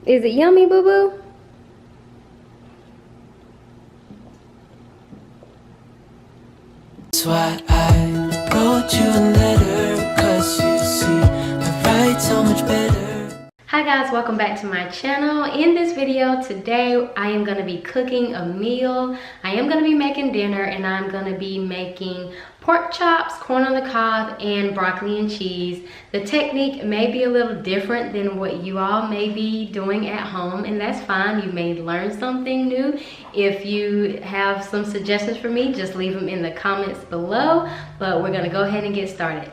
Is it yummy, boo-boo? That's why I wrote you a letter, 'cause you see, I write so much better. Hi guys, welcome back to my channel. In this video today, I am going to be cooking a meal. I am going to be making dinner, and I'm going to be making pork chops, corn on the cob, and broccoli and cheese. The technique may be a little different than what you all may be doing at home, and that's fine. You may learn something new. If you have some suggestions for me, just leave them in the comments below, but we're going to go ahead and get started.